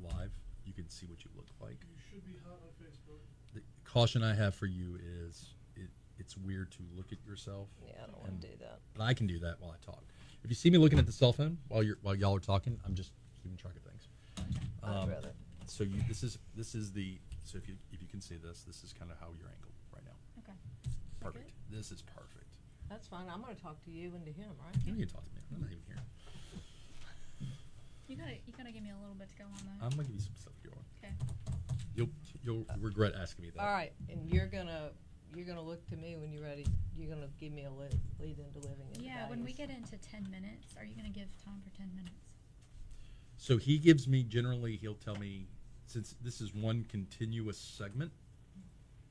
live, you can see what you look like. You should be hot on Facebook. The caution I have for you is it's weird to look at yourself. Yeah, I don't want to do that. But I can do that while I talk. If you see me looking at the cell phone while y'all are talking, I'm just keeping track of things. I'd rather. So this is the so if you can see this is kind of how you're angled right now. Okay. Perfect. This is perfect. That's fine. I'm going to talk to you and to him, right? You can talk to me. I'm not even here. You gotta give me a little bit to go on though. I'm gonna give you some stuff to go on. Okay. You'll regret asking me that. All right, and you're gonna look to me when you're ready. You're gonna give me a lead into living in Yeah, the when we values. get into 10 minutes, are you gonna give time for 10 minutes? So he gives me he'll tell me, since this is one continuous segment,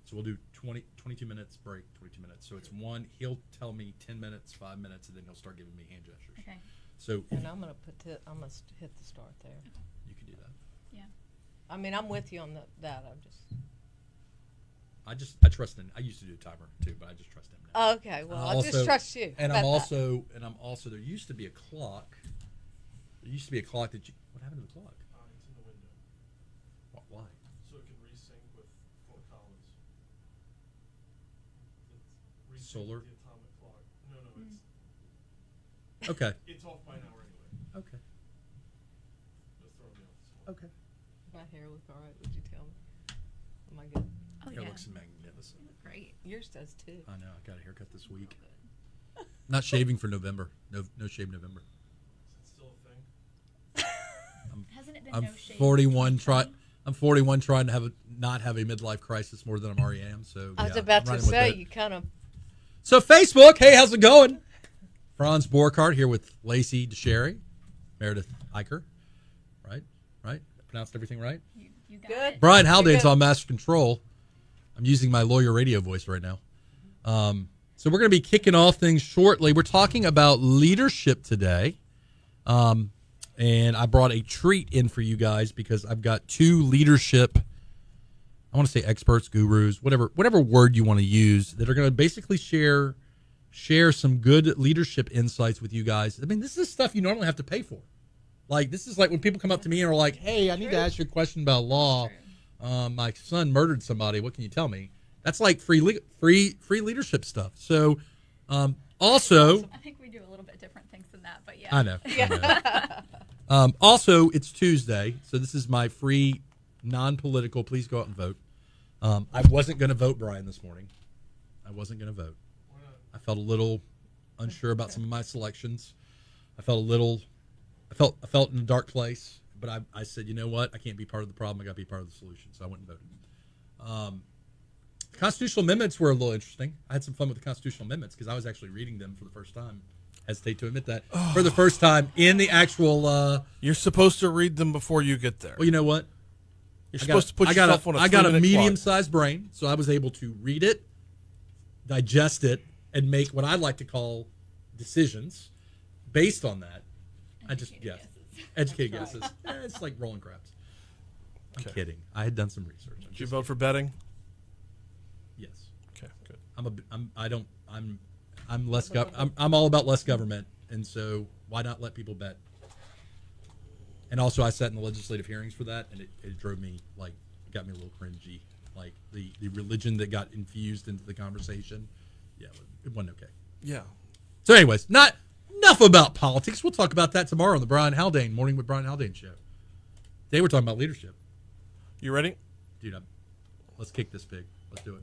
so we'll do 22 minutes break, 22 minutes. So it's one. He'll tell me 10 minutes, 5 minutes, and then he'll start giving me hand gestures. Okay. So And I'm gonna hit the start there. you can do that. Yeah. I mean, I'm with you on that. I trust him. I used to do a timer too, but I just trust him now. Okay, well, I just trust you. And How I'm about that? also there used to be a clock. There used to be a clock that you. What happened to the clock? It's in the window. Why? So it can resync with Fort Collins. It's Solar? The atomic clock. No, it's Okay. it's off by now anyway. Okay. Just throw me off this morning. Okay. My hair look all right? Would you tell me? Am I good? Oh It yeah. looks magnificent. You look great. Yours does too. I know. I got a haircut this week. Not shaving for November. No shave November. Is it still a thing? Hasn't it been I'm no shade? 41. I'm 41, trying to not have a midlife crisis more than I already am. So I was yeah, about I'm to running with say it. you kind of. So Facebook, hey, how's it going? Franz Borchardt here with Lacy, Dicharry, Meredith, Eicher. Right? Pronounced everything right? You got Good. it. Brian Haldane's You're good. on Master Control. I'm using my lawyer radio voice right now. So we're going to be kicking off things shortly. We're talking about leadership today. And I brought a treat in for you guys because I've got two leadership, I want to say experts, gurus, whatever word you want to use, that are going to basically share some good leadership insights with you guys. I mean, this is stuff you normally have to pay for. Like, this is like when people come up to me and are like, hey, I need to ask you a question about law. My son murdered somebody. What can you tell me? That's like free leadership stuff. So, also, I think we do a little bit different things than that, but yeah. I know. I know. Also, it's Tuesday, so this is my free, non-political. Please go out and vote. I wasn't going to vote Brian this morning. I wasn't going to vote. I felt a little unsure about some of my selections. I felt in a dark place, but I said, you know what? I can't be part of the problem. I got to be part of the solution. So I went and voted. Constitutional amendments were a little interesting. I had some fun with the constitutional amendments because I was actually reading them for the first time. Hesitate to admit that. For the first time in the actual... You're supposed to read them before you get there. well, you know what? You're supposed to put I got yourself on a I got a 3-minute clock. medium-sized brain, so I was able to read it, digest it, and make what I like to call decisions based on that. I just guess. Educated guesses. It's like rolling craps. I'm kidding. I had done some research. Did you vote for betting? Yes. Okay, good. I'm all about less government, and so why not let people bet? And also, I sat in the legislative hearings for that, and it drove me got me a little cringy. Like the religion that got infused into the conversation. Yeah, it wasn't okay. Yeah. So, anyways, not enough about politics. We'll talk about that tomorrow on the Brian Haldane Morning with Brian Haldane show. Today we're talking about leadership. You ready? Dude, let's kick this pig. Let's do it.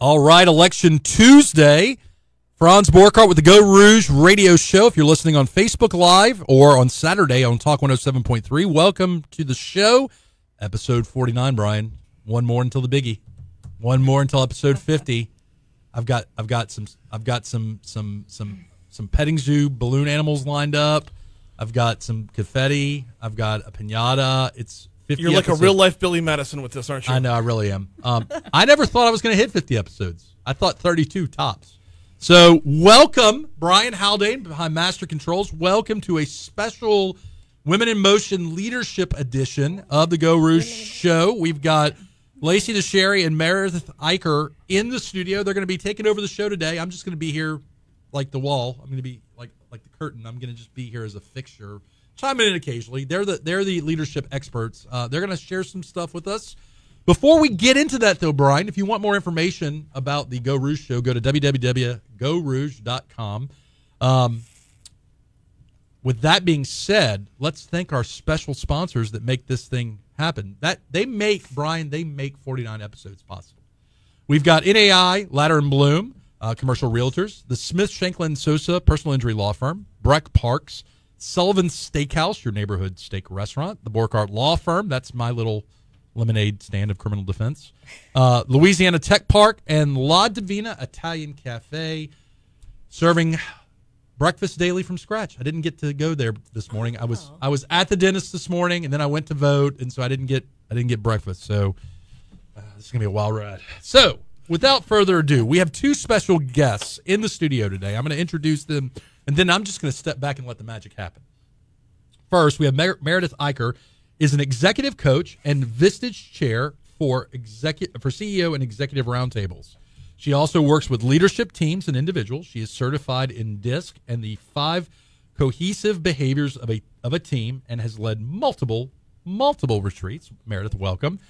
All right, Election Tuesday. Franz Borchardt with the Geaux Rouge Radio Show. If you're listening on Facebook Live or on Saturday on Talk 107.3, welcome to the show. Episode 49, Brian. One more until the biggie. One more until episode 50. I've got some petting zoo balloon animals lined up. I've got some confetti. I've got a piñata. It's 50 You're like episodes. a real life Billy Madison with this, aren't you? I know, I really am. I never thought I was going to hit 50 episodes. I thought 32 tops. So welcome, Brian Haldane behind Master Controls. Welcome to a special Women in Motion Leadership edition of the Geaux Rouge Show. We've got Lacy Dicharry and Meredith Eicher in the studio. They're going to be taking over the show today. I'm just going to be here like the wall. I'm going to be like the curtain. I'm going to just be here as a fixture, chiming in occasionally. They're the leadership experts. They're going to share some stuff with us. Before we get into that, though, Brian, if you want more information about the Geaux Rouge Show, go to www.geauxrouge.com. With that being said, let's thank our special sponsors that make this thing happen. They make 49 episodes possible. We've got NAI, Ladder and Bloom, commercial realtors, the Smith Shanklin Sosa personal injury law firm, Breck Parks, Sullivan's Steakhouse, your neighborhood steak restaurant, the Borkart Law Firm, that's my little lemonade stand of criminal defense, Louisiana Tech Park, and La Divina Italian Cafe, serving breakfast daily from scratch. I didn't get to go there this morning. I was at the dentist this morning, and then I went to vote, and so I didn't get breakfast. So this is gonna be a wild ride. So without further ado, we have two special guests in the studio today. I'm going to introduce them, and then I'm just going to step back and let the magic happen. First, we have Meredith Eicher, is an executive coach and Vistage chair for CEO and executive roundtables. She also works with leadership teams and individuals. She is certified in DISC and the 5 cohesive behaviors of a team, and has led multiple retreats. Meredith, welcome.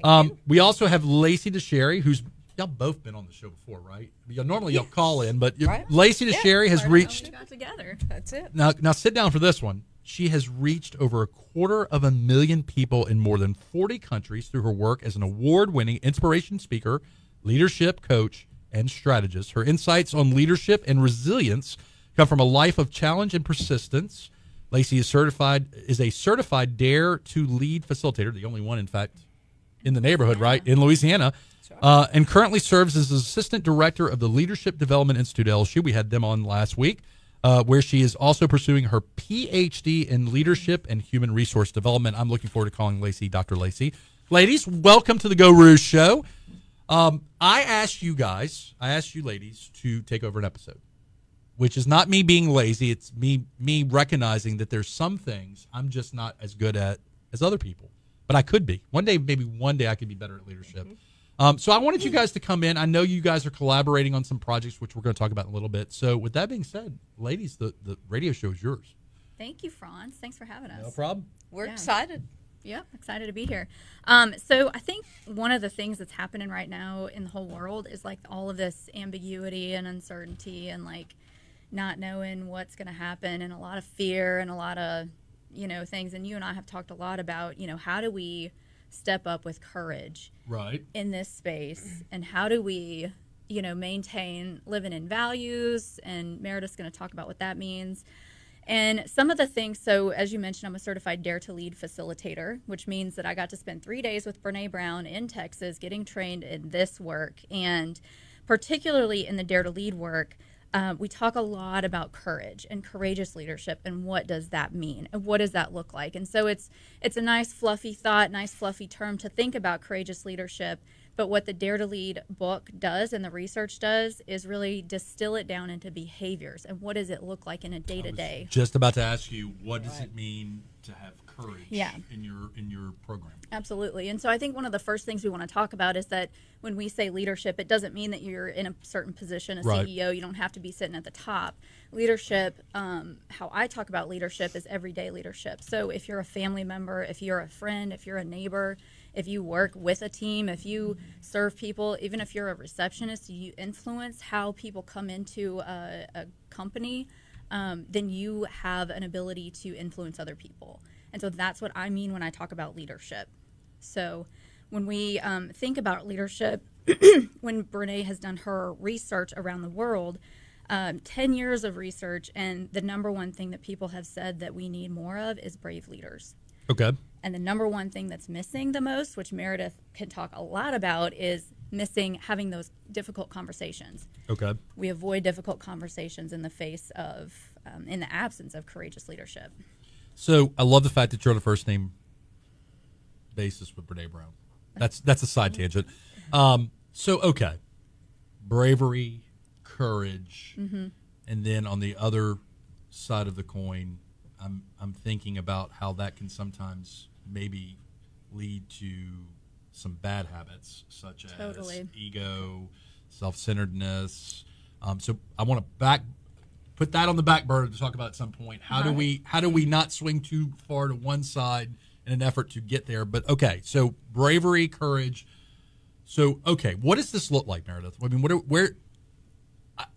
Thank you. We also have Lacy Dicharry, who's y'all both been on the show before, right? Normally y'all call in, but Right. Lacy Dicharry has reached. We got together. That's it. Now sit down for this one. She has reached over 250,000 people in more than 40 countries through her work as an award-winning inspiration speaker, leadership coach, and strategist. Her insights on leadership and resilience come from a life of challenge and persistence. Lacy is a certified Dare to Lead facilitator, the only one, in fact, in the neighborhood, right, in Louisiana, and currently serves as assistant director of the Leadership Development Institute LSU. We had them on last week, where she is also pursuing her PhD in leadership and human resource development. I'm looking forward to calling Lacy Dr. Lacy. Ladies, welcome to the Geaux Rouge Show. I asked you ladies to take over an episode, which is not me being lazy. It's me recognizing that there's some things I'm just not as good at as other people, but I could be. Maybe one day I could be better at leadership. So I wanted you guys to come in. I know you guys are collaborating on some projects, which we're going to talk about in a little bit. So with that being said, ladies, the radio show is yours. Thank you, Franz. Thanks for having us. No problem. We're Yeah. excited. Yep, excited to be here. So I think one of the things that's happening right now in the whole world is like all of this ambiguity and uncertainty and like not knowing what's going to happen, and a lot of fear and a lot of, things. And you and I have talked a lot about, how do we step up with courage Right. in this space, and how do we, maintain living in values, and Meredith's going to talk about what that means. And some of the things, so as you mentioned, I'm a certified Dare to Lead facilitator, which means that I got to spend 3 days with Brene Brown in Texas getting trained in this work. And particularly in the Dare to Lead work, we talk a lot about courage and courageous leadership, and what does that mean, and what does that look like. And so it's a nice fluffy thought, nice fluffy term to think about courageous leadership. But what the Dare to Lead book does and the research does is really distill it down into behaviors, and what does it look like in a day-to-day. Just about to ask you, what does it mean to have courage Yeah. in your program? Absolutely. And so I think one of the first things we want to talk about is that when we say leadership, it doesn't mean that you're in a certain position, a Right. CEO. You don't have to be sitting at the top. Leadership, how I talk about leadership is everyday leadership. So if you're a family member, if you're a friend, if you're a neighbor, if you work with a team, if you serve people, even if you're a receptionist, you influence how people come into a company, then you have an ability to influence other people. And so that's what I mean when I talk about leadership. So when we think about leadership, when Brene has done her research around the world, 10 years of research, and the number one thing that people have said that we need more of is brave leaders. Okay. And the number one thing that's missing the most, which Meredith can talk a lot about, is missing having those difficult conversations. Okay. We avoid difficult conversations in the face of, in the absence of courageous leadership. So I love the fact that you're on a first name basis with Brene Brown. That's a side tangent. Okay, bravery, courage, and then on the other side of the coin, I'm thinking about how that can sometimes maybe lead to some bad habits, such as ego, self-centeredness. So I want to put that on the back burner to talk about at some point. How do we not swing too far to one side in an effort to get there? But okay, so bravery, courage. So okay, what does this look like, Meredith? I mean,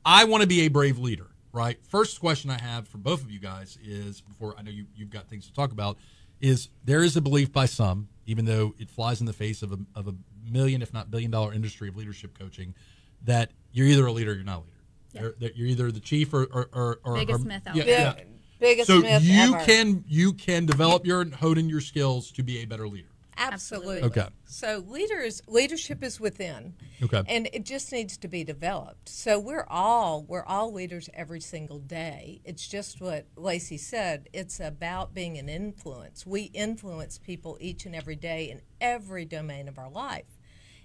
I want to be a brave leader, right? First question I have for both of you guys is, before I know you've got things to talk about, is there is a belief by some, even though it flies in the face of a million, if not $1 billion industry of leadership coaching, that you're either a leader or you're not a leader. Yep. That you're either the chief or biggest myth out there. there. Biggest So myth you ever. you can develop hone in your skills to be a better leader. Absolutely. Okay. So leadership is within. Okay. And it just needs to be developed. So we're all leaders every single day. It's just what Lacy said. It's about being an influence. We influence people each and every day in every domain of our life.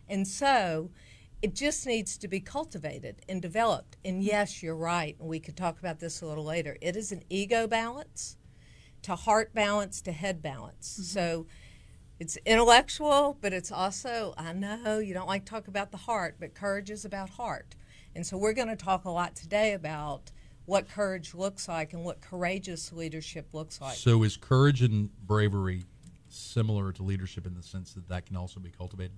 And so it just needs to be cultivated and developed. And yes, you're right. And we could talk about this a little later. It is an ego balance to heart balance to head balance. Mm-hmm. So it's intellectual, but it's also, I know you don't like to talk about the heart, but courage is about heart. And so we're going to talk a lot today about what courage looks like and what courageous leadership looks like. So is courage and bravery similar to leadership in the sense that can also be cultivated?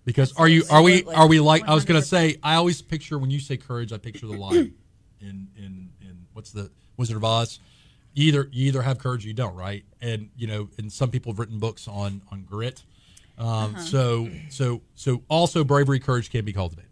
Because are we like 100%. I was going to say, I always picture, when you say courage, I picture the lion in what's the Wizard of Oz. You either have courage or you don't, right? And and some people have written books on grit. So also bravery, courage can be cultivated.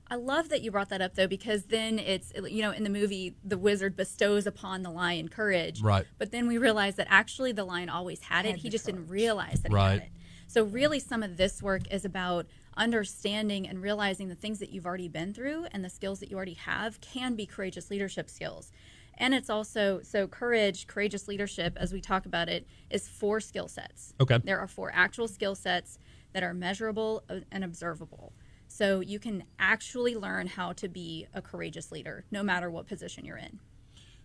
I love that you brought that up, though, because then it's, in the movie, the wizard bestows upon the lion courage. Right. But then we realize that actually the lion always had it. He just didn't realize that he had it. So really some of this work is about understanding and realizing the things that you've already been through and the skills that you already have can be courageous leadership skills. And it's also, courageous leadership, as we talk about it, is 4 skill sets. Okay. There are 4 actual skill sets that are measurable and observable. So you can actually learn how to be a courageous leader, no matter what position you're in.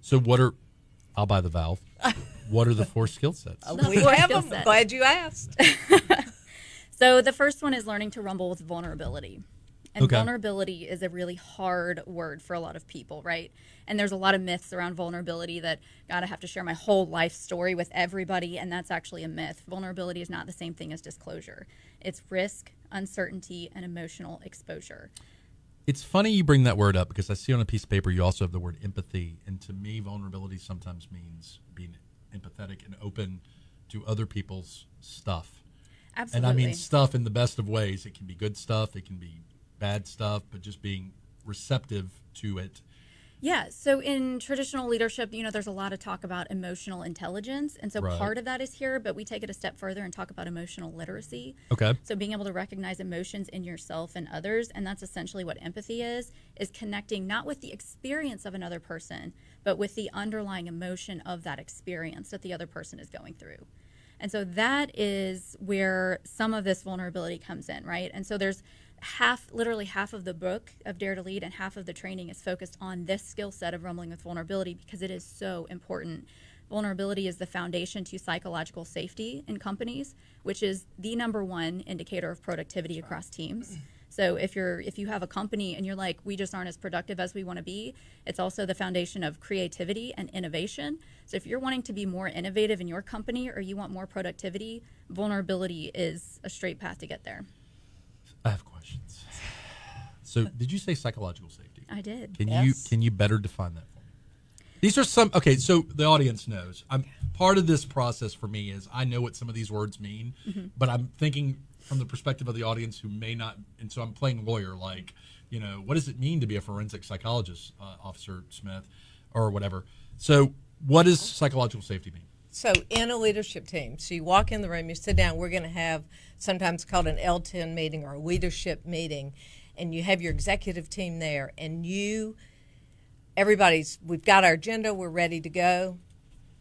So I'll buy the valve. What are the 4 skill sets? We have them. Glad you asked. So the first one is learning to rumble with vulnerability. And vulnerability is a really hard word for a lot of people, right? And there's a lot of myths around vulnerability that, God, I have to share my whole life story with everybody, and that's actually a myth. Vulnerability is not the same thing as disclosure. It's risk, uncertainty, and emotional exposure. It's funny you bring that word up because I see on a piece of paper you also have the word empathy. And to me, vulnerability sometimes means being empathetic and open to other people's stuff. Absolutely. And I mean stuff in the best of ways. It can be good stuff. It can be bad stuff, but just being receptive to it. Yeah, so in traditional leadership, there's a lot of talk about emotional intelligence, and so part of that is here, but we take it a step further and talk about emotional literacy. Okay. So being able to recognize emotions in yourself and others, and that's essentially what empathy is connecting not with the experience of another person, but with the underlying emotion of that experience that the other person is going through. And so that is where some of this vulnerability comes in, right? And so there's literally half of the book of Dare to Lead and half of the training is focused on this skill set of rumbling with vulnerability because it is so important. Vulnerability is the foundation to psychological safety in companies, which is the #1 indicator of productivity across teams. So if you have a company and you're like, we just aren't as productive as we want to be, it's also the foundation of creativity and innovation. So if you're wanting to be more innovative in your company or you want more productivity, vulnerability is a straight path to get there. I have questions. So did you say psychological safety? I did. Can you better define that for me? These are some, okay, so the audience knows. Part of this process for me is I know what some of these words mean, but I'm thinking from the perspective of the audience who may not, and so I'm playing lawyer, like, what does it mean to be a forensic psychologist, Officer Smith, or whatever? So what does psychological safety mean? So in a leadership team, so you walk in the room, you sit down, we're going to have sometimes called an L10 meeting or a leadership meeting, and you have your executive team there, and we've got our agenda, we're ready to go,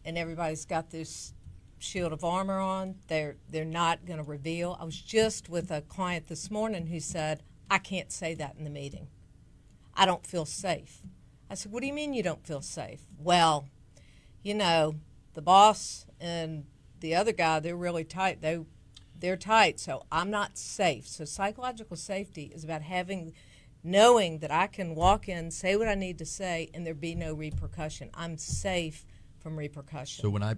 and everybody's got this shield of armor on. They're not going to reveal. I was just with a client this morning who said, I can't say that in the meeting. I don't feel safe. I said, what do you mean you don't feel safe? Well, the boss and the other guy, they're really tight. They're tight, so I'm not safe. So psychological safety is about knowing that I can walk in, say what I need to say, and there be no repercussion. I'm safe from repercussion. So when I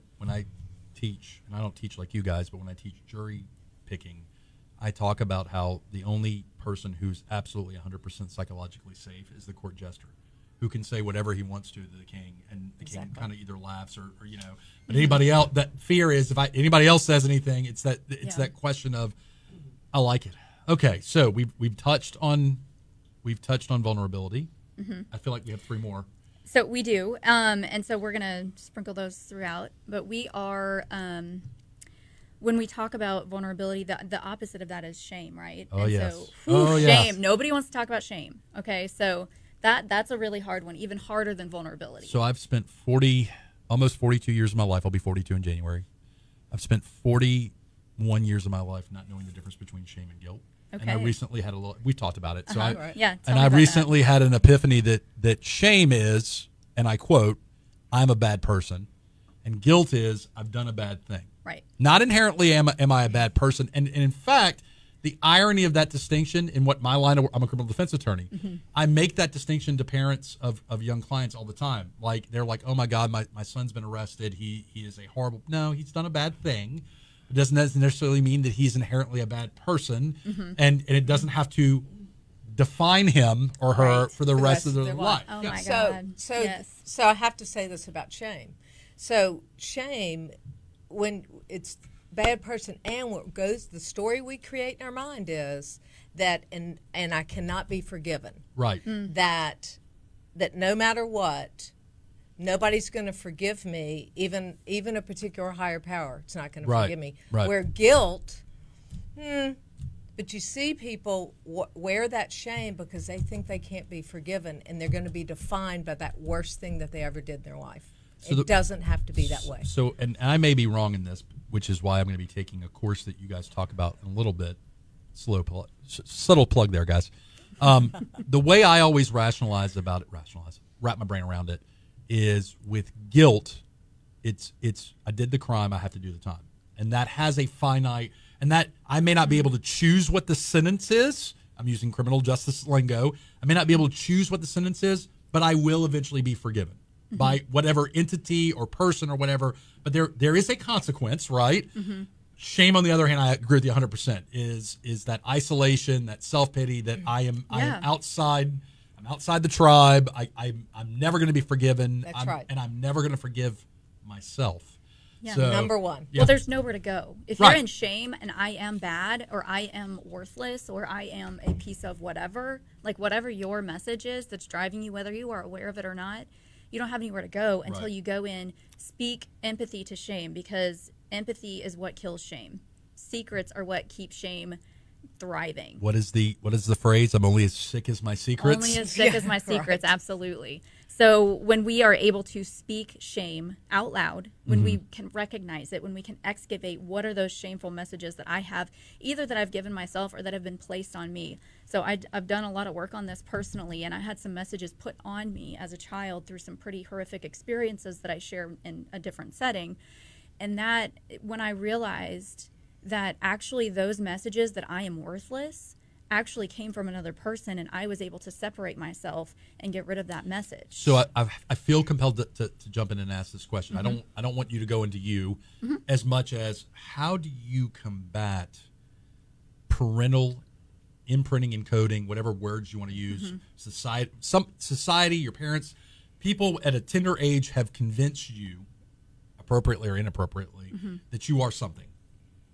teach, and I don't teach like you guys, but when I teach jury picking, I talk about how the only person who's absolutely 100% psychologically safe is the court jester, who can say whatever he wants to the king, and the king kind of either laughs or But anybody else, that fear is if anybody else says anything, it's that question of, I like it. Okay, so we've touched on vulnerability. Mm-hmm. I feel like we have 3 more. So we do, and so we're gonna sprinkle those throughout. But we are, when we talk about vulnerability, the opposite of that is shame, right? Oh, and yes. So, shame. Yes. Nobody wants to talk about shame. Okay, so that's a really hard one, even harder than vulnerability. So I've spent almost 42 years of my life. I'll be 42 in January. I've spent 41 years of my life not knowing the difference between shame and guilt. Okay. And I recently had we've talked about it. So I recently had an epiphany that shame is, and I quote, I'm a bad person, and guilt is, I've done a bad thing. Right. Not inherently am I a bad person. And in fact, the irony of that distinction in what my line of work, I'm a criminal defense attorney. Mm-hmm. I make that distinction to parents of young clients all the time. Like, they're like, oh my God, my son's been arrested. He is a horrible, no, he's done a bad thing. It doesn't necessarily mean that he's inherently a bad person. Mm-hmm. And it doesn't have to define him or her for the rest of their life. Oh my God. So I have to say this about shame. So shame, when it's bad person, and what goes, the story we create in our mind is that, and I cannot be forgiven. Right. That no matter what, nobody's going to forgive me, even a particular higher power. It's not going to forgive me. Right. Where guilt, but you see people wear that shame because they think they can't be forgiven, and they're going to be defined by that worst thing that they ever did in their life. So it doesn't have to be that way. So, and I may be wrong in this, which is why I'm going to be taking a course that you guys talk about in a little bit. Subtle plug there, guys. The way I always wrap my brain around it, is with guilt, it's I did the crime, I have to do the time. And that has a finite, and that I may not be able to choose what the sentence is. I'm using criminal justice lingo. I may not be able to choose what the sentence is, but I will eventually be forgiven by whatever entity or person or whatever. But there is a consequence, right? Mm-hmm. Shame, on the other hand, I agree with you 100%, is that isolation, that self-pity, that I am outside. I'm outside the tribe. I'm never going to be forgiven. That's right. And I'm never going to forgive myself. Yeah. So, number one. Yeah. Well, there's nowhere to go. If you're in shame and I am bad, or I am worthless, or I am a piece of whatever, like whatever your message is that's driving you, whether you are aware of it or not, you don't have anywhere to go until you go in, speak empathy to shame, because empathy is what kills shame. Secrets are what keep shame thriving. What is the phrase? I'm only as sick as my secrets. Only as sick as my secrets, absolutely. So when we are able to speak shame out loud, when we can recognize it, when we can excavate what are those shameful messages that I have, either that I've given myself or that have been placed on me. So I've done a lot of work on this personally, and I had some messages put on me as a child through some pretty horrific experiences that I share in a different setting. And that, when I realized that actually those messages that I am worthless actually came from another person, and I was able to separate myself and get rid of that message. So I feel compelled to jump in and ask this question. I don't want you to go into you as much as, how do you combat parental imprinting and coding, whatever words you want to use, society, your parents, people at a tender age have convinced you, appropriately or inappropriately, that you are something,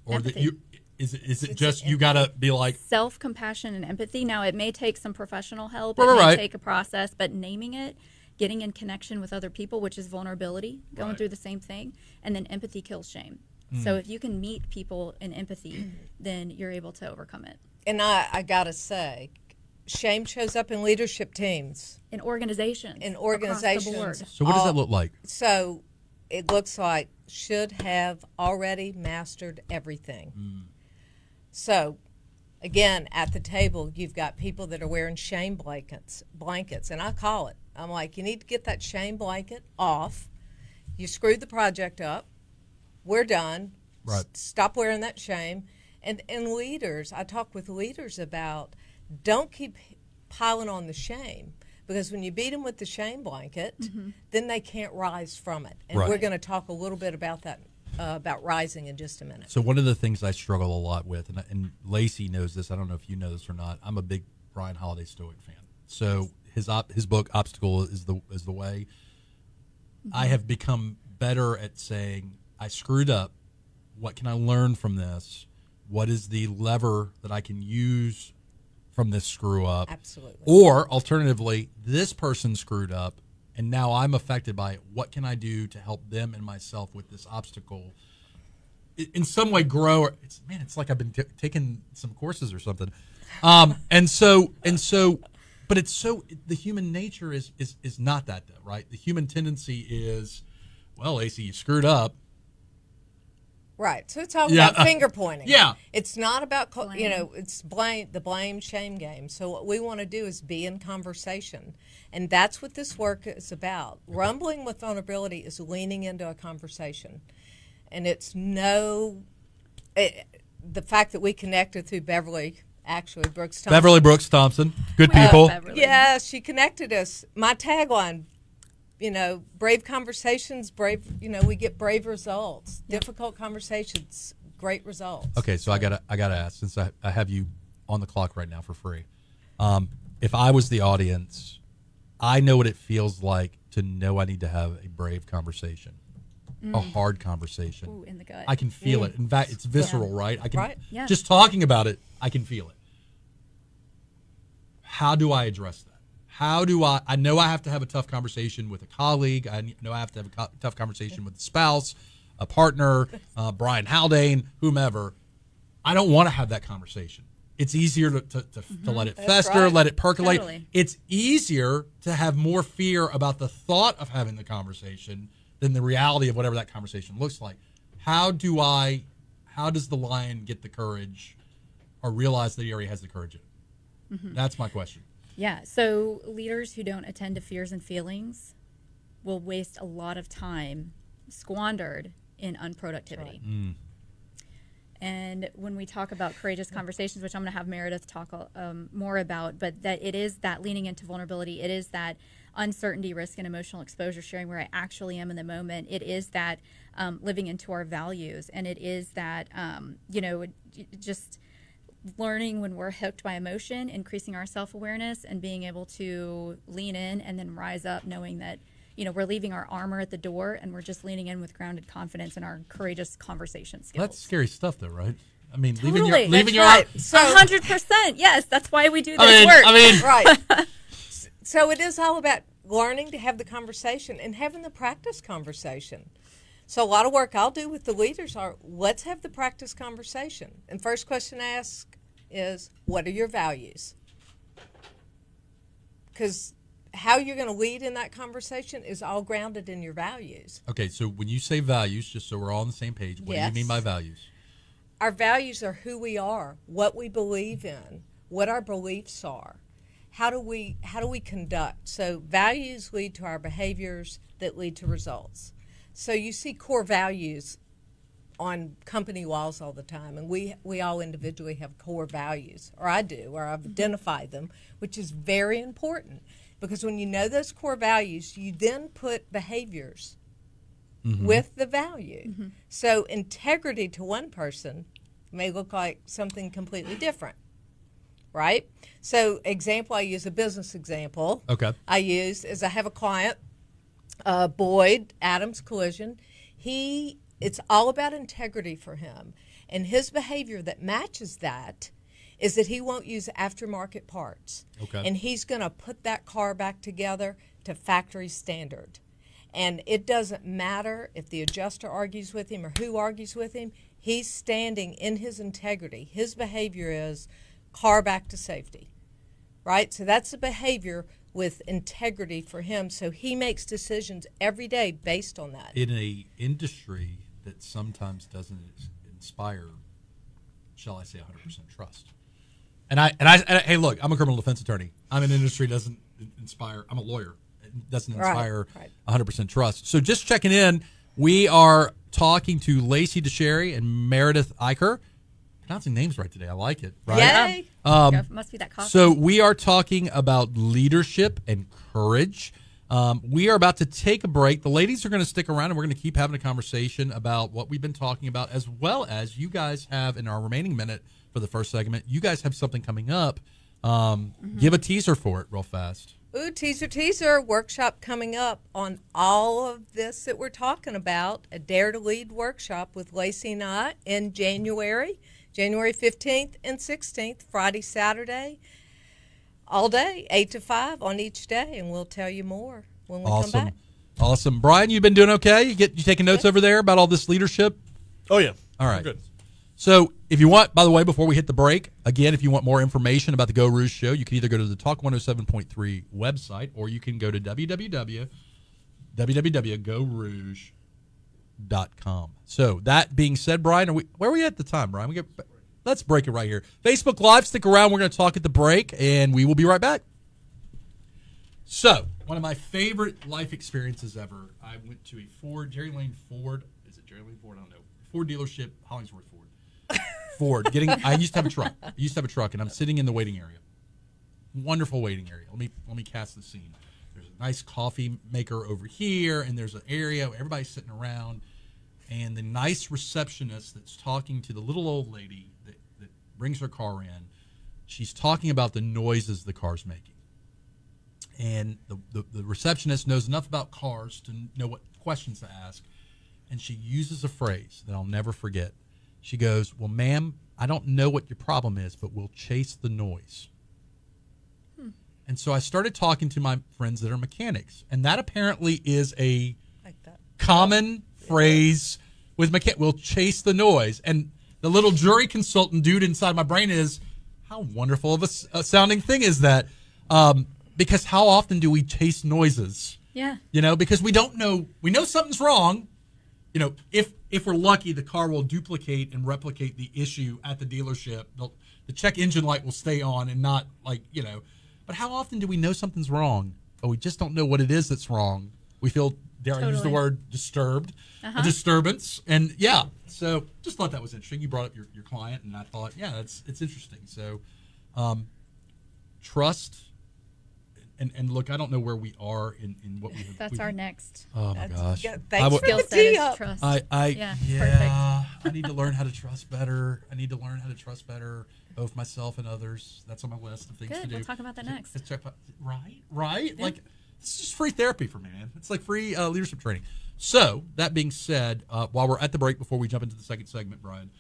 or empathy. that you is it just you gotta be like self-compassion and empathy. Now, it may take some professional help, Right. It may take a process, but naming it getting in connection with other people, which is vulnerability, going Right. through the same thing, and then empathy kills shame. So if you can meet people in empathy, then you're able to overcome it. And I got to say, shame shows up in leadership teams. In organizations. In across the organizations. board. So what does that look like? So it looks like should have already mastered everything. So, again, at the table, you've got people that are wearing shame blankets, and I call it. I'm like, you need to get that shame blanket off. You screwed the project up. We're done. Right. Stop wearing that shame. And leaders, I talk with leaders about don't keep piling on the shame, because when you beat them with the shame blanket, then they can't rise from it. And Right. we're going to talk a little bit about that, about rising in just a minute. So one of the things I struggle a lot with, and Lacy knows this, I don't know if you know this or not, I'm a big Brian Holiday Stoic fan. So his book Obstacle is the Way. I have become better at saying, I screwed up. What can I learn from this? What is the lever that I can use from this screw up? Absolutely. Or alternatively, this person screwed up and now I'm affected by it. What can I do to help them and myself with this obstacle? In some way grow. It's like I've been taking some courses or something. And so, but it's so, the human nature is not that though, right? The human tendency is, well, Lacy, you screwed up. Right. So it's all Yeah, about finger pointing. Yeah. It's not about, Blame. it's the blame shame game. So what we want to do is be in conversation. And that's what this work is about. Rumbling with vulnerability is leaning into a conversation. And it's the fact that we connected through Beverly Brooks Thompson. Beverly Brooks Thompson, good people. Beverly. Yeah, she connected us. My tagline, brave conversations, we get brave results. Yep. Difficult conversations, great results. Okay, so I gotta ask, since I have you on the clock right now for free. If I was the audience, I know what it feels like to know I need to have a brave conversation, a hard conversation. Ooh, in the gut. I can feel it. In fact, it's visceral, right? I can Right. Yeah. just talking about it, I can feel it. How do I address that? How do I know I have to have a tough conversation with a colleague. I know I have to have a tough conversation with a spouse, a partner, Brian Haldane, whomever. I don't want to have that conversation. It's easier to let it fester, right. let it percolate. Totally. It's easier to have more fear about the thought of having the conversation than the reality of whatever that conversation looks like. How does the lion get the courage or realize that he already has the courage in it? That's my question. Yeah, so leaders who don't attend to fears and feelings will waste a lot of time squandered in unproductivity. Right. And when we talk about courageous conversations, which I'm going to have Meredith talk more about, but that it is that leaning into vulnerability, it is that uncertainty, risk, and emotional exposure, sharing where I actually am in the moment. It is that living into our values, and it is that, just learning when we're hooked by emotion, increasing our self-awareness, and being able to lean in and then rise up, knowing that we're leaving our armor at the door and we're just leaning in with grounded confidence in our courageous conversation skills. That's scary stuff, though, right? I mean, Totally. leaving your right. arm. 100%. Yes, that's why we do this work. Right. So it is all about learning to have the conversation and having the practice conversation. So a lot of work I'll do with the leaders are, let's have the practice conversation. And first question I ask is, what are your values? Because how you're going to lead in that conversation is all grounded in your values. Okay, so when you say values, just so we're all on the same page, what do you mean by values? Our values are who we are, what we believe in, what our beliefs are. How do we conduct? So values lead to our behaviors that lead to results. So you see core values on company walls all the time, and we all individually have core values, or I do, or I've identified them, which is very important, because when you know those core values, you then put behaviors with the value. So integrity to one person may look like something completely different, right? So example, I use a business example. Okay. I use is I have a client, Boyd Adams Collision. It's all about integrity for him, and his behavior that matches that is that he won't use aftermarket parts. Okay. And he's going to put that car back together to factory standard. And it doesn't matter if the adjuster argues with him or who argues with him. He's standing in his integrity. His behavior is car back to safety, right? So that's the behavior with integrity for him. So he makes decisions every day based on that. In a industry that sometimes doesn't inspire, shall I say, 100% trust. And hey, look, I'm a criminal defense attorney. I'm in an industry that doesn't inspire. I'm a lawyer. It doesn't inspire 100% trust. So just checking in, we are talking to Lacy Dicharry and Meredith Eicher. Pronouncing names right today. I like it. Right? Yay! Must be that coffee. So we are talking about leadership and courage. We are about to take a break. The ladies are going to stick around, and we're going to keep having a conversation about what we've been talking about, as well as you guys have in our remaining minute for the first segment. You guys have something coming up. Give a teaser for it real fast. Ooh, teaser, workshop coming up on all of this that we're talking about, a Dare to Lead workshop with Lacy and I in January 15th and 16th, Friday, Saturday, all day, 8 to 5 on each day, and we'll tell you more when we come back. Awesome. Brian, you've been doing okay? You taking notes over there about all this leadership? Oh, yeah. All right. Good. So if you want, by the way, before we hit the break, again, if you want more information about the Geaux Rouge Show, you can either go to the Talk 107.3 website, or you can go to www.gauxrouge.com. So that being said, Brian, where are we at the time, Brian? Let's break it right here. Facebook Live, stick around. We're going to talk at the break, and we will be right back. So one of my favorite life experiences ever, I went to a Jerry Lane Ford. Is it Jerry Lane Ford? I don't know. Ford dealership, Hollingsworth Ford. I used to have a truck. And I'm sitting in the waiting area. Wonderful waiting area. Let me cast the scene. There's a nice coffee maker over here, and there's an area where everybody's sitting around, and the nice receptionist that's talking to the little old lady that brings her car in, she's talking about the noises the car's making. And the receptionist knows enough about cars to know what questions to ask, and she uses a phrase that I'll never forget. She goes, "Well, ma'am, I don't know what your problem is, but we'll chase the noise." And so I started talking to my friends that are mechanics, and that apparently is a common phrase with mechanics. We'll chase the noise. And the little jury consultant dude inside my brain is, how wonderful of a sounding thing is that? Because how often do we chase noises? Yeah. Because we don't know. We know something's wrong. If we're lucky, the car will duplicate and replicate the issue at the dealership. The check engine light will stay on and not But how often do we know something's wrong, but we just don't know what it is that's wrong? We feel, dare I use the word, disturbed, a disturbance. And so just thought that was interesting. You brought up your client, and I thought, it's interesting. So trust. And look, I don't know where we are in what we have. That's our next. Oh my gosh! Thanks for the tee up. Trust. Perfect. I need to learn how to trust better. Both myself and others. That's on my list of things to do. We'll talk about that next. Right. Yeah. Like, it's just free therapy for me, man. It's like free leadership training. So that being said, while we're at the break, before we jump into the second segment, Brian,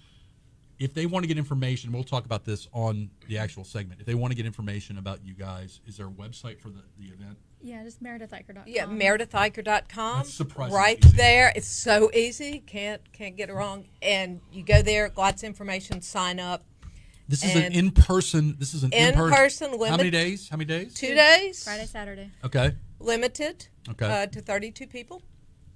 if they want to get information, we'll talk about this on the actual segment. If they want to get information about you guys, is there a website for the event? Yeah, just mereditheicher.com. Yeah, mereditheicher.com. That's surprisingly right easy. There. It's so easy. Can't get it wrong. And you go there, lots of information, sign up. This is an in-person. In-person. How many days? 2 days. Friday, Saturday. Okay. Limited. Okay. To 32 people.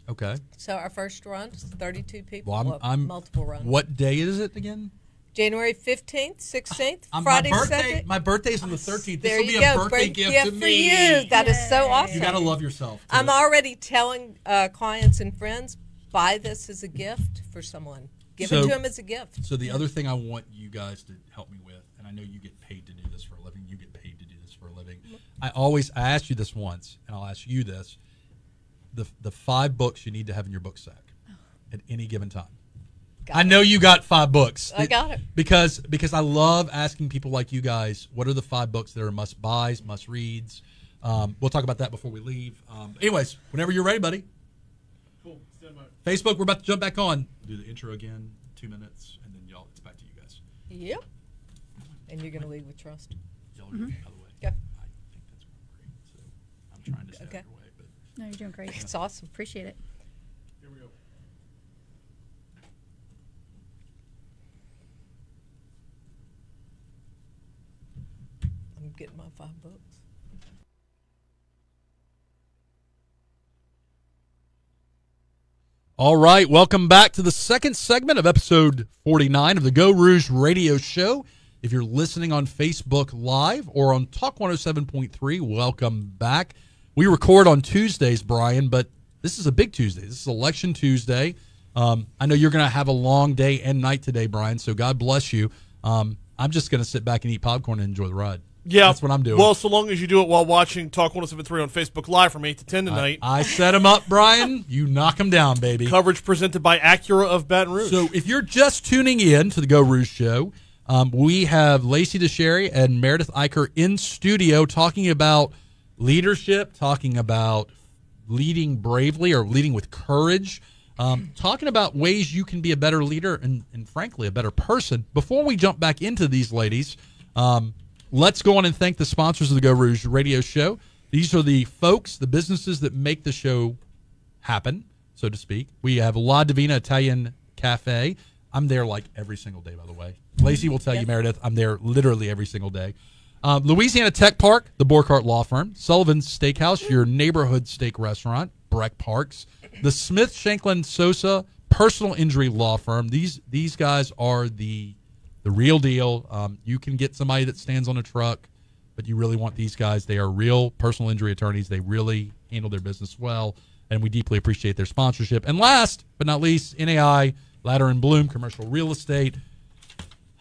Okay. So our first run is 32 people. Well, I'm multiple runs. What day is it again? January 15th, 16th, Friday, Saturday. My birthday's on the 13th. There This will you be a go. birthday Great gift to for me. you. That is so awesome. You got to love yourself. I'm already telling clients and friends, buy this as a gift for someone. Give it to them as a gift. So the other thing I want you guys to help me with, and I know you get paid to do this for a living. You get paid to do this for a living. I asked you this once, and I'll ask you this. The 5 books you need to have in your book sack at any given time. I know you got 5 books. I got it. Because I love asking people like you guys, what are the 5 books that are must-buys, must-reads? We'll talk about that before we leave. Anyways, whenever you're ready, buddy. Cool. Stand by. Facebook, we're about to jump back on. Do the intro again, 2 minutes, and then y'all, it's back to you guys. Yep. And you're going to lead with trust. Y'all are out of the way. Go. I think that's going great. So I'm trying to stay out of your way. No, you're doing great. It's awesome. Appreciate it. Here we go. I'm getting my $5. All right, welcome back to the second segment of episode 49 of the Geaux Rouge Radio Show. If you're listening on Facebook Live or on Talk 107.3, welcome back. We record on Tuesdays, Brian, but this is a big Tuesday. This is Election Tuesday. I know you're going to have a long day and night today, Brian, so God bless you. I'm just going to sit back and eat popcorn and enjoy the ride. Yeah. That's what I'm doing. Well, so long as you do it while watching Talk 107.3 on Facebook Live from 8 to 10 tonight. I set him up, Brian. You knock him down, baby. Coverage presented by Acura of Baton Rouge. So if you're just tuning in to the Geaux Rouge Show, we have Lacy Dicharry and Meredith Eicher in studio talking about leadership, talking about leading bravely or leading with courage, talking about ways you can be a better leader and frankly, a better person. Before we jump back into these ladies, let's go on and thank the sponsors of the Geaux Rouge Radio Show. These are the folks, the businesses that make the show happen, so to speak. We have La Divina Italian Cafe. I'm there like every single day, by the way. Lacy will tell you, Meredith, I'm there literally every single day. Louisiana Tech Park, the Borkart Law Firm. Sullivan's Steakhouse, your neighborhood steak restaurant. Breck Parks. The Smith Shanklin Sosa Personal Injury Law Firm. These guys are the real deal. You can get somebody that stands on a truck, but you really want these guys. They are real personal injury attorneys. They really handle their business well, and we deeply appreciate their sponsorship. And last but not least, NAI, Ladder and Bloom, Commercial Real Estate.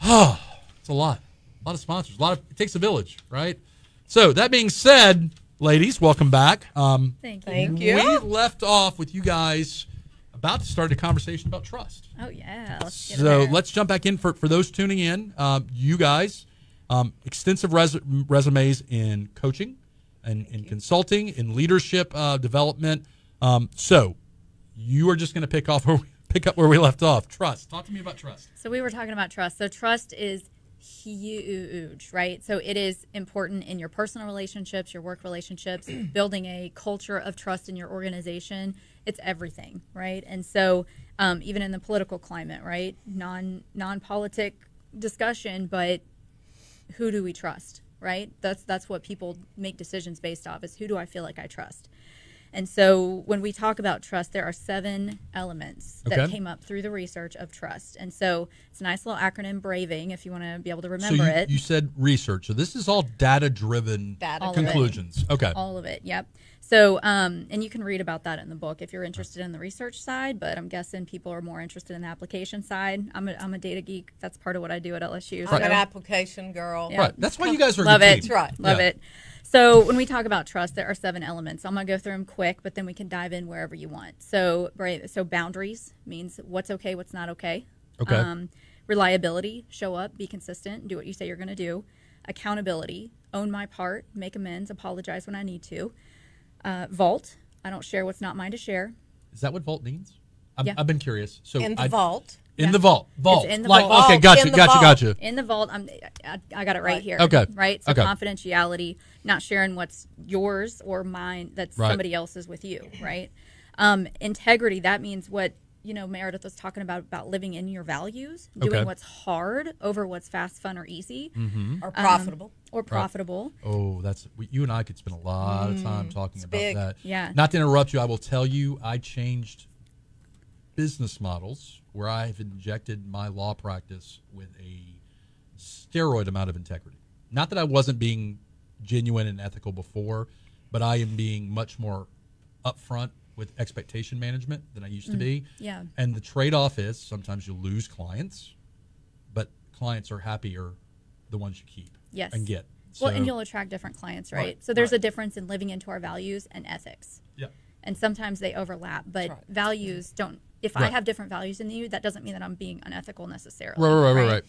It's a lot of sponsors. It takes a village, right? So that being said, ladies, welcome back. Thank you. Thank you. We left off with you guys about to start a conversation about trust. Oh, yeah. Let's get So there. let's jump back in for those tuning in. You guys, extensive resumes in coaching and in consulting, in leadership development. So you are just going to pick up where we left off. Trust. Talk to me about trust. So we were talking about trust. So trust is huge, right? So it is important in your personal relationships, your work relationships, building a culture of trust in your organization. It's everything, right? And so even in the political climate, right? Non-politic discussion, but who do we trust, right? That's what people make decisions based off, is who do I feel like I trust? And so when we talk about trust, there are 7 elements that came up through the research of trust. And so it's a nice little acronym, BRAVING, if you want to be able to remember it. You said research. So this is all data-driven conclusions. Okay. All of it, yep. So, and you can read about that in the book if you're interested in the research side, but I'm guessing people are more interested in the application side. I'm a data geek. That's part of what I do at LSU. I'm an application girl. Yeah. Right. That's why you guys are a Love good it. team. That's right. Love it. So when we talk about trust, there are 7 elements. I'm going to go through them quick, but then we can dive in wherever you want. So boundaries means what's okay, what's not okay. Okay. Reliability, show up, be consistent, do what you say you're going to do. Accountability, own my part, make amends, apologize when I need to. Vault, I don't share what's not mine to share. Is that what vault means? Yeah. I've been curious. So In the vault. In the vault. Vault. It's in the like, vault. Okay, gotcha. In the vault. In the vault, I got it right here. Okay. Right? So Okay. confidentiality, not sharing what's yours or mine that's Right. somebody else's with you, right? Integrity, that means what, Meredith was talking about living in your values, doing Okay. what's hard over what's fast, fun, or easy. Or profitable. Or profitable. Oh, you and I could spend a lot of time talking about big. that. Yeah. Not to interrupt you, I will tell you, I changed business models where I have injected my law practice with a steroid amount of integrity. Not that I wasn't being genuine and ethical before, but I am being much more upfront with expectation management than I used to be. Yeah. And the trade-off is sometimes you lose clients, but clients are happier the ones you keep Yes. and get. Well, So- and you'll attract different clients, right? Right, So there's right. a difference in living into our values and ethics. Yeah. And sometimes they overlap, but right. values don't. If I Right. have different values than you, that doesn't mean that I'm being unethical necessarily. Right.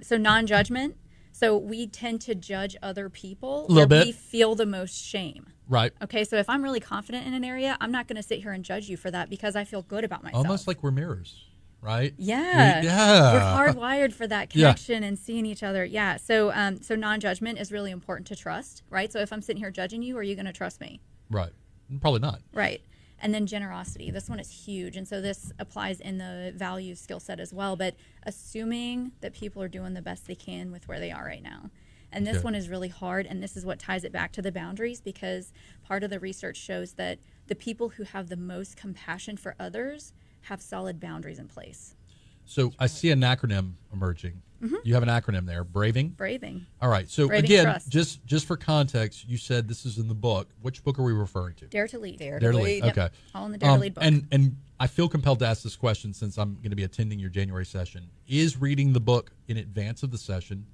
So non-judgment. So we tend to judge other people Little where bit. we feel the most shame. Right. Okay, so if I'm really confident in an area, I'm not going to sit here and judge you for that because I feel good about myself. Almost like we're mirrors, right? Yeah. Yeah. We're hardwired for that Yeah. connection and seeing each other. Yeah. So so non-judgment is really important to trust, right? So if I'm sitting here judging you, are you going to trust me? Right. Probably not. Right. And then generosity. This one is huge. And so this applies in the value skill set as well. But assuming that people are doing the best they can with where they are right now. And this one is really hard. And this is what ties it back to the boundaries, because part of the research shows that the people who have the most compassion for others have solid boundaries in place. So I see an acronym emerging. You have an acronym there, Braving? Braving. All right. So Braving again, trust. just for context, you said this is in the book. Which book are we referring to? Dare to Lead. Dare Dare to to Lead. Lead. Okay. All in the Dare to Lead book. And I feel compelled to ask this question since I'm going to be attending your January session. Is reading the book in advance of the session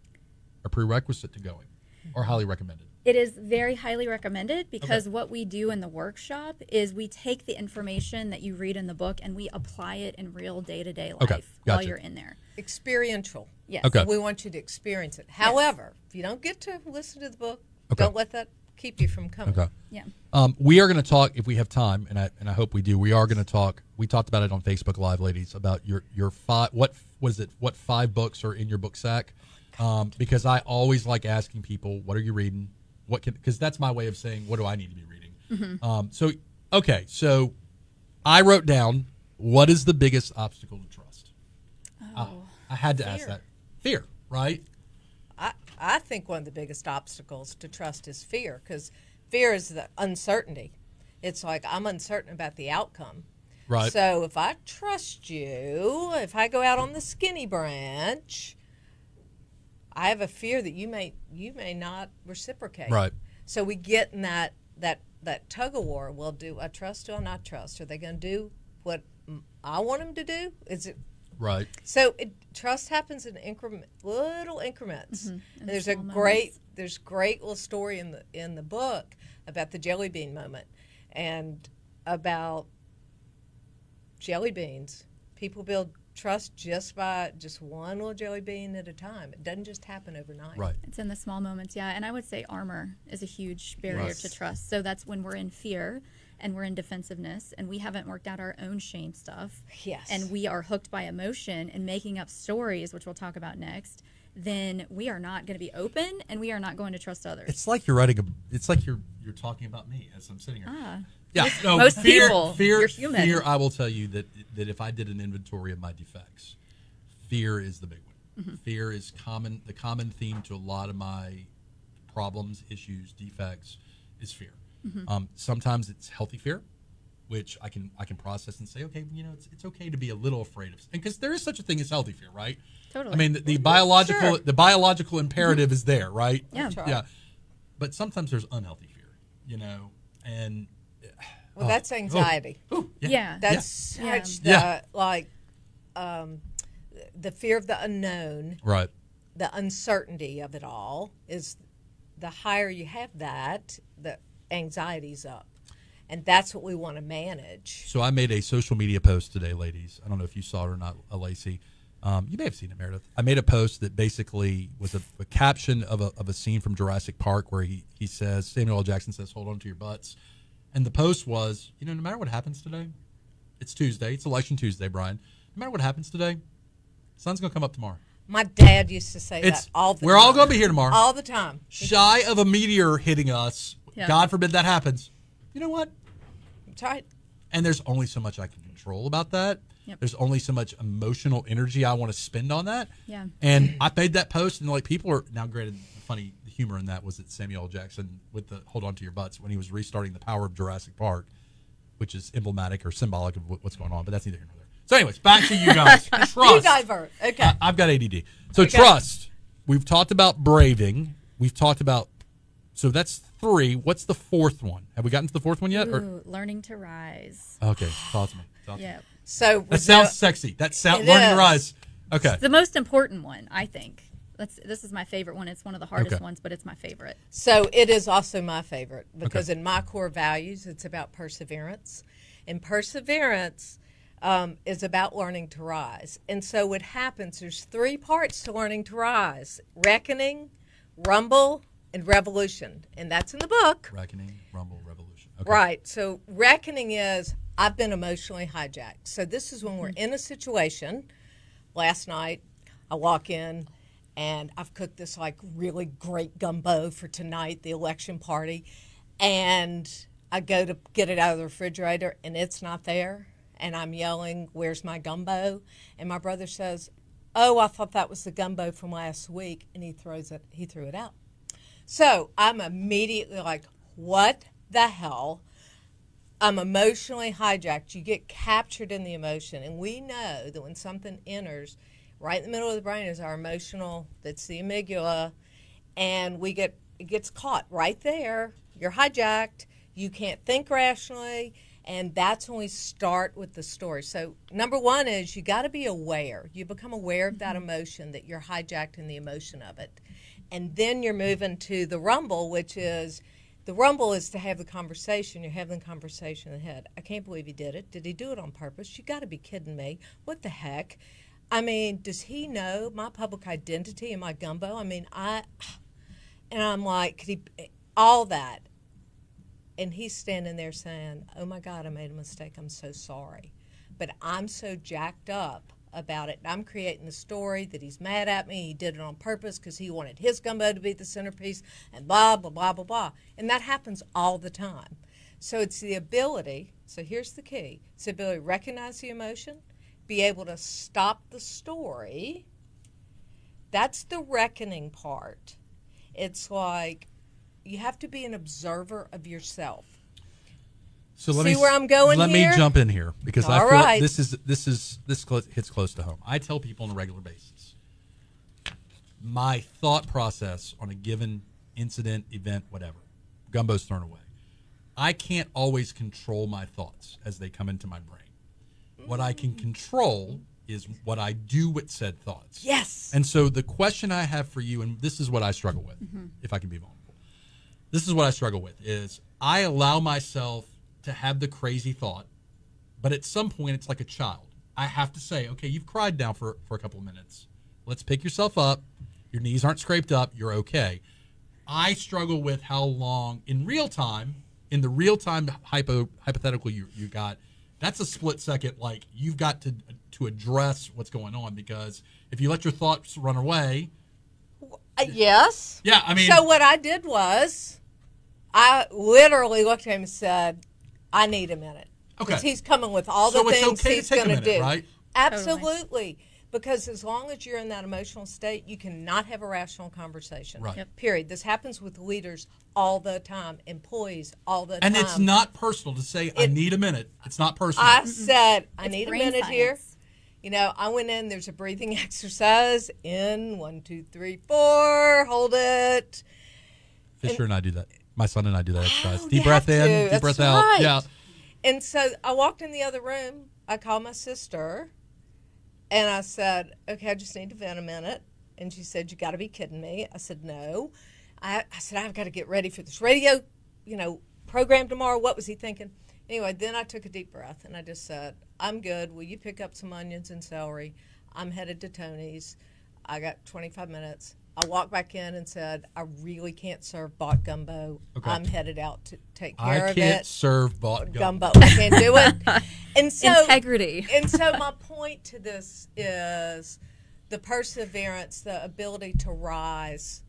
a prerequisite to going, or highly recommended? It is very highly recommended, because what we do in the workshop is we take the information that you read in the book and we apply it in real day-to-day life while Gotcha. you're in there. Experiential. Yes. Okay. We want you to experience it. However, if you don't get to listen to the book, Okay. don't let that keep you from coming. Okay. Yeah. We are going to talk, if we have time, and I hope we do. We are going to talk. We talked about it on Facebook Live, ladies, about your five. What is it? What 5 books are in your book sack? Because I always like asking people, what are you reading? Because that's my way of saying, what do I need to be reading? So I wrote down, what is the biggest obstacle to trust? I had to ask that. Fear, right? I think one of the biggest obstacles to trust is fear, because fear is the uncertainty. It's like, I'm uncertain about the outcome. Right. So if I trust you, if I go out on the skinny branch, I have a fear that you may not reciprocate. Right. So we get in that tug of war. Well, do I trust? Do I not trust? Are they going to do what I want them to do? Is it Right. so? Trust happens in little increments. In And there's small moments. great little story in the book about the jelly bean moment, and about jelly beans. People build trust just by one little jelly bean at a time. It doesn't just happen overnight. Right. It's in the small moments, yeah. And I would say armor is a huge barrier Yes. to trust. So that's when we're in fear and we're in defensiveness and we haven't worked out our own shame stuff. Yes. And we are hooked by emotion and making up stories, which we'll talk about next. Then we are not going to be open and we are not going to trust others. It's like you're writing it's like you're talking about me as I'm sitting here. Yeah, no, most fear, people, fear, you're human. fear. I will tell you that if I did an inventory of my defects, fear is the big one. Fear is the common theme to a lot of my problems, issues, defects is fear. Sometimes it's healthy fear, which I can process and say, okay, it's okay to be a little afraid of, because there is such a thing as healthy fear, right? Totally. I mean, the biological imperative is there, right? Yeah. That's right. Yeah. But sometimes there's unhealthy fear, and Well, that's anxiety. Yeah. That's such the the fear of the unknown, right. the uncertainty of it all is the higher you have that, the anxiety's up. And that's what we want to manage. So I made a social media post today, ladies. I don't know if you saw it or not, Lacy. You may have seen it, Meredith. I made a post that basically was a caption of a scene from Jurassic Park where he says, Samuel L. Jackson says, hold on to your butts. And the post was, no matter what happens today, it's Tuesday. It's Election Tuesday, Brian. No matter what happens today, the sun's going to come up tomorrow. My dad used to say that all the time. We're all going to be here tomorrow. All the time. Shy of a meteor hitting us. Yeah. God forbid that happens. You know what? That's right. And there's only so much I can control about that. Yep. There's only so much emotional energy I want to spend on that. Yeah. And I made that post, and people are now, granted, the humor in that was that Samuel L. Jackson with the hold on to your butts when he was restarting the power of Jurassic Park, which is emblematic or symbolic of what's going on, but that's neither here nor there. So anyways, back to you guys. Trust. You divert. Okay. I've got ADD. So trust. We've talked about braving. We've talked about, so that's 3. What's the 4th one? Have we gotten to the 4th one yet? Ooh, learning to rise. Okay, talk to me. Yeah. So That sounds sexy. That sounds It learning to is. rise. Okay. The most important one, I think. This is my favorite one. It's one of the hardest Okay. ones, but it's my favorite. So it is also my favorite because in my core values, it's about perseverance. And perseverance is about learning to rise. And so what happens, there's 3 parts to learning to rise: reckoning, rumble, and revolution. And that's in the book. Reckoning, rumble, revolution. Okay. Right. So reckoning is I've been emotionally hijacked. So this is when we're in a situation. Last night, I walk in and I've cooked this really great gumbo for tonight, the election party. And I go to get it out of the refrigerator, and it's not there. And I'm yelling, "Where's my gumbo?" And my brother says, "Oh, I thought that was the gumbo from last week." And he threw it out. So I'm immediately like, what the hell? I'm emotionally hijacked. You get captured in the emotion. And we know that when something enters, right in the middle of the brain is our emotional, that's the amygdala, and it gets caught right there. You're hijacked. You can't think rationally. And that's when we start with the story. So number one is you got to be aware. You become aware of that emotion, that you're hijacked in the emotion of it. And then you're moving to the rumble, which is, the rumble is to have the conversation. You're having the conversation in the head. I can't believe he did it. Did he do it on purpose? You got to be kidding me. What the heck? I mean, does he know my public identity and my gumbo? I mean, and I'm like, could he, all that. And he's standing there saying, "Oh my God, I made a mistake. I'm so sorry." But I'm so jacked up about it. I'm creating the story that he's mad at me. He did it on purpose because he wanted his gumbo to be the centerpiece, and blah, blah, blah, blah, blah. And that happens all the time. So it's the ability, so here's the key, it's the ability to recognize the emotion, be able to stop the story. That's the reckoning part. It's like, you have to be an observer of yourself. So See where I'm going Let here? me jump in here because I All feel right. this hits close to home. I tell people on a regular basis, my thought process on a given incident, event, whatever, gumbo's thrown away. I can't always control my thoughts as they come into my brain. What I can control is what I do with said thoughts. Yes. And so the question I have for you, and this is what I struggle with, if I can be vulnerable. This is what I struggle with, is I allow myself to have the crazy thought, but at some point it's like a child. I have to say, okay, you've cried now for a couple of minutes. Let's pick yourself up. Your knees aren't scraped up. You're okay. I struggle with how long, in real time, in the real-time hypothetical you got, that's a split second. Like, you've got to address what's going on, because if you let your thoughts run away. Yes. Yeah, I mean. So what I did was, I literally looked at him and said, "I need a minute." Okay. Because he's coming with all the So it's things okay to he's take a going to minute, do. right? Absolutely. Because as long as you're in that emotional state, you cannot have a rational conversation. Right. Yep. Period. This happens with leaders all the time, employees all the And time. it's not personal to say, I need a minute. It's not personal. I said, I It's need a brain minute science. here. You know, I went in, there's a breathing exercise. In, 1, 2, 3, 4, hold it. Fisher and I do that. My son and I do that exercise. Oh, Deep you breath have in, to. deep breath That's out. right. Yeah. And so I walked in the other room. I called my sister, and I said, "Okay, I just need to vent a minute." And she said, "You got to be kidding me." I said, "No." I said, "I've got to get ready for this radio, program tomorrow." What was he thinking? Anyway, then I took a deep breath, and I just said, "I'm good. Will you pick up some onions and celery? I'm headed to Tony's. I got 25 minutes." I walked back in and said, "I really can't serve bought gumbo. Okay. I'm headed out to take care I of can't it. serve bought Gumbo. I can't do it." And so Integrity. And so my point to this is the perseverance, the ability to rise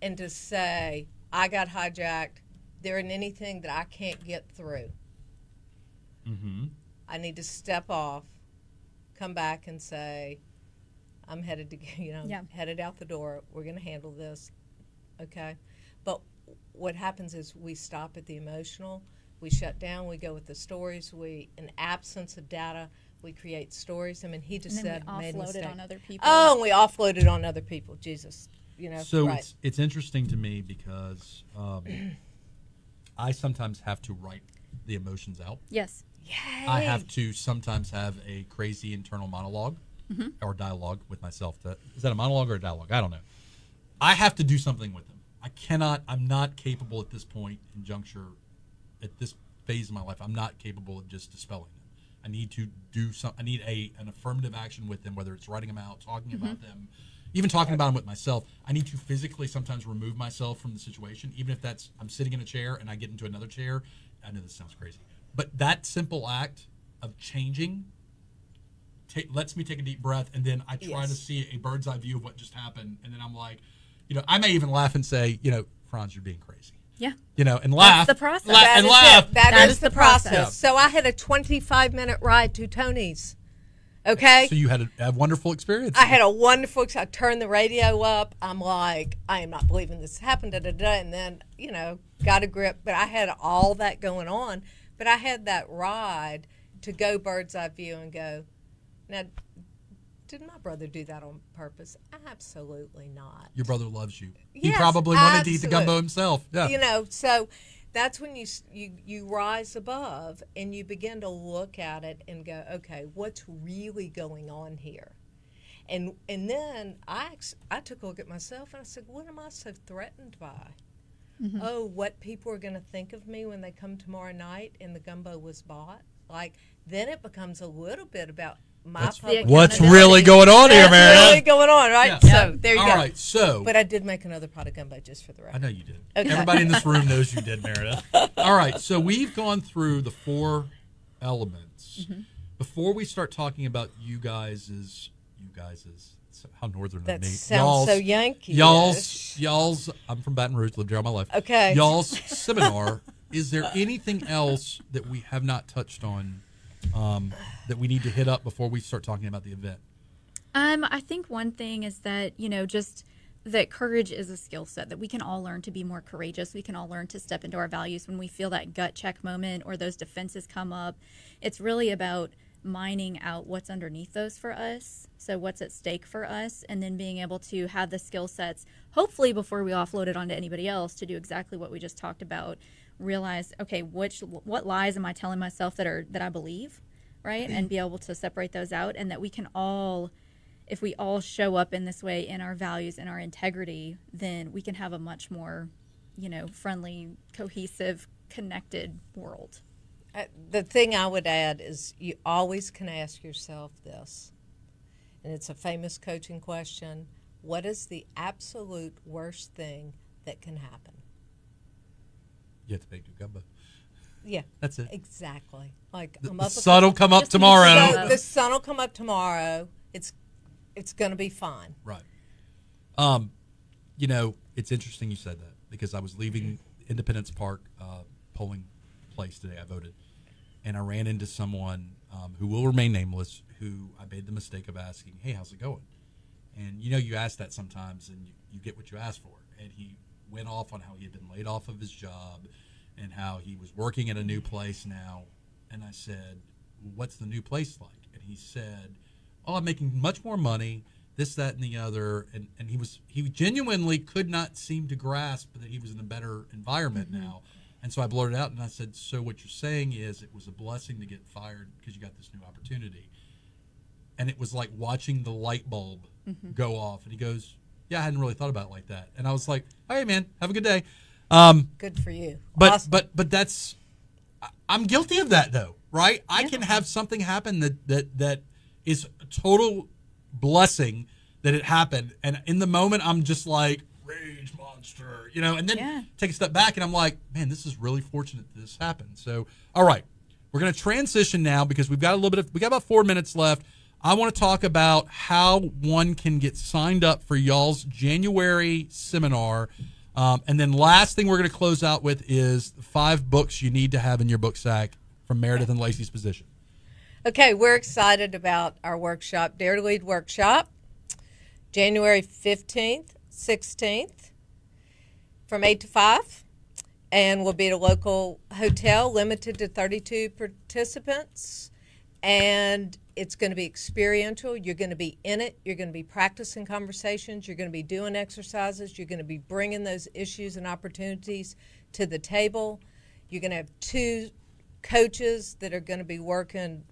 and to say, "I got hijacked. There isn't anything that I can't get through. Mm-hmm. I need to step off, come back and say, I'm headed to, headed out the door. We're going to handle this." Okay? But what happens is we stop at the emotional. We shut down. We go with the stories. In absence of data, we create stories. I mean, he just And then said, we made a offload mistake. it on other people. Oh, and we offload it on other people. Jesus. So right. it's interesting to me because I sometimes have to write the emotions out. Yes. Yay. I have to sometimes have a crazy internal monologue or dialogue with myself. Is that a monologue or a dialogue? I don't know. I have to do something with them. I'm not capable at this point in juncture, at this phase of my life, I'm not capable of just dispelling them. I need to do I need an affirmative action with them, whether it's writing them out, talking about them, even talking about them with myself. I need to physically sometimes remove myself from the situation, even if that's I'm sitting in a chair and I get into another chair. I know this sounds crazy, but that simple act of changing lets me take a deep breath, and then I try to see a bird's eye view of what just happened, and then I'm like, I may even laugh and say, Franz, you're being crazy. Yeah. And laugh. That's the process. That and is laugh. it. That is the process. Yeah. So I had a 25-minute ride to Tony's. Okay. So you had a wonderful experience. I had a wonderful. I turned the radio up. I'm like, I am not believing this happened. And then got a grip. But I had all that going on. But I had that ride to go bird's eye view and go. Now, did my brother do that on purpose? Absolutely not. Your brother loves you. He Yes, probably wanted to eat the absolutely. gumbo himself. Yeah. So that's when you rise above and you begin to look at it and go, okay, what's really going on here? And then I took a look at myself and I said, what am I so threatened by? Mm-hmm. Oh, what people are going to think of me when they come tomorrow night and the gumbo was bought? Like, then it becomes a little bit about my public What's accountability. really going on here, What's Meredith? really going on, right? Yeah. So there you All go. right, so. But I did make another pot of gumbo just for the record. I know you did. Okay. Everybody in this room knows you did, Meredith. All right, so we've gone through the 4 elements. Mm-hmm. Before we start talking about you guys' how northern That of me. sounds so Yankee. Y'all's. I'm from Baton Rouge. Lived here all my life. Okay. Y'all's seminar. Is there anything else that we have not touched on that we need to hit up before we start talking about the event? I think one thing is that just that courage is a skill set that we can all learn to be more courageous. We can all learn to step into our values when we feel that gut check moment or those defenses come up. It's really about mining out what's underneath those for us, so what's at stake for us, and then being able to have the skill sets, hopefully before we offload it onto anybody else, to do exactly what we just talked about. Realize, okay, what lies am I telling myself that I believe, right? And be able to separate those out, and that we can all, if we all show up in this way in our values and our integrity, then we can have a much more, friendly, cohesive, connected world. The thing I would add is you always can ask yourself this, and it's a famous coaching question: what is the absolute worst thing that can happen? You have to make new gumbo. Yeah, that's it. Exactly. Like the sun will come up tomorrow. So the sun will come up tomorrow. It's going to be fine. Right. It's interesting you said that because I was leaving Independence Park polling place today. I voted, and I ran into someone who will remain nameless, who I made the mistake of asking, "Hey, how's it going?" And you ask that sometimes, and you get what you ask for. And he went off on how he had been laid off of his job and how he was working at a new place now. And I said, well, what's the new place like? And he said, oh, I'm making much more money, this, that, and the other. And he genuinely could not seem to grasp that he was in a better environment now. And so I blurted out and I said, so what you're saying is it was a blessing to get fired because you got this new opportunity. And it was like watching the light bulb go off. And he goes, yeah, I hadn't really thought about it like that. And I was like, all right, man, have a good day. Good for you. But Awesome. but that's, I'm guilty of that though, right? I can have something happen that is a total blessing that it happened. And in the moment, I'm just like, rage monster, and then take a step back and I'm like, man, this is really fortunate that this happened. So, all right, we're going to transition now because we got about 4 minutes left. I want to talk about how one can get signed up for y'all's January seminar. And then last thing we're going to close out with is 5 books you need to have in your book sack from Meredith and Lacy's position. Okay, we're excited about our workshop, Dare to Lead workshop, January 15th, 16th, from 8 to 5. And we'll be at a local hotel, limited to 32 participants. And it's going to be experiential. You're going to be in it. You're going to be practicing conversations. You're going to be doing exercises. You're going to be bringing those issues and opportunities to the table. You're going to have 2 coaches that are going to be working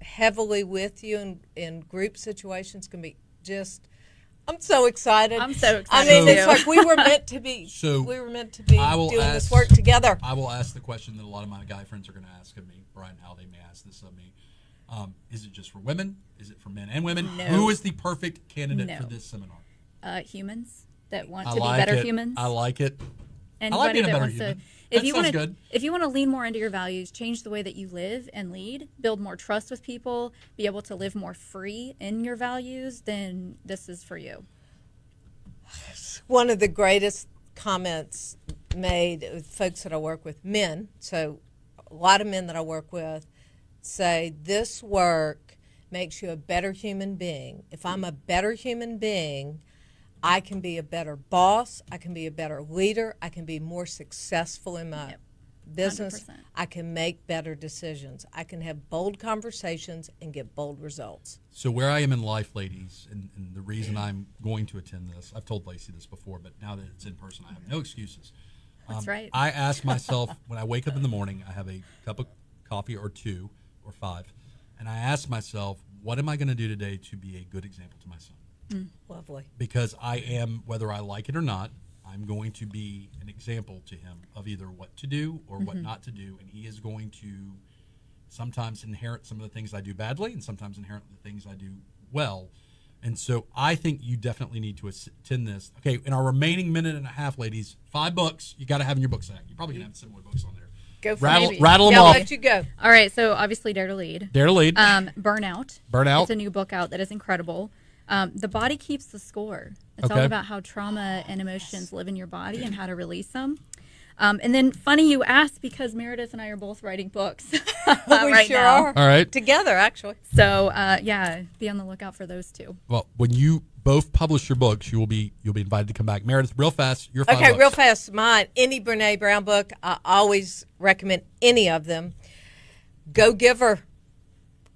heavily with you in group situations. It's going to be just, I'm so excited. I'm so excited. I mean, it's like we were meant to be. So we were meant to be doing this work together. I will ask the question that a lot of my guy friends are going to ask of me. Brian Halliday may ask this of me. Is it just for women? Is it for men and women? No. Who is the perfect candidate for this seminar? Humans that want to be better humans. I like it. Anybody I like being a that better wants human. to, if That you sounds want to, good. if you want to lean more into your values, change the way that you live and lead, build more trust with people, be able to live more free in your values, then this is for you. One of the greatest comments made with folks that I work with, men. So a lot of men that I work with say this work makes you a better human being. If I'm a better human being, I can be a better boss, I can be a better leader, I can be more successful in my business, 100%. I can make better decisions, I can have bold conversations and get bold results. So where I am in life, ladies, and the reason I'm going to attend this, I've told Lacy this before, but now that it's in person, I have no excuses. That's right. I ask myself, when I wake up in the morning, I have a cup of coffee or 2 or 5, and I ask myself, what am I going to do today to be a good example to my son? Lovely. Because I am, whether I like it or not, I'm going to be an example to him of either what to do or what not to do, and he is going to sometimes inherit some of the things I do badly and sometimes inherit the things I do well. And so I think you definitely need to attend this. Okay, in our remaining minute and a half, ladies, 5 books you got to have in your book sack. You're probably going to have similar books on there. Go for Rattle it. them I'll off. let you go. All right, so obviously Dare to Lead. Dare to Lead. Burnout. Burnout. It's a new book out that is incredible. The Body Keeps the Score. It's all Okay. about how trauma and emotions live in your body and how to release them. And then funny you asked because Meredith and I are both writing books We right sure now. are. All right. Together, actually. So yeah, be on the lookout for those two. Well, when you both publish your books, you'll be invited to come back. Meredith, real fast, your 5 Okay, books. real fast. Mine, any Brene Brown book, I always recommend any of them. Go Giver.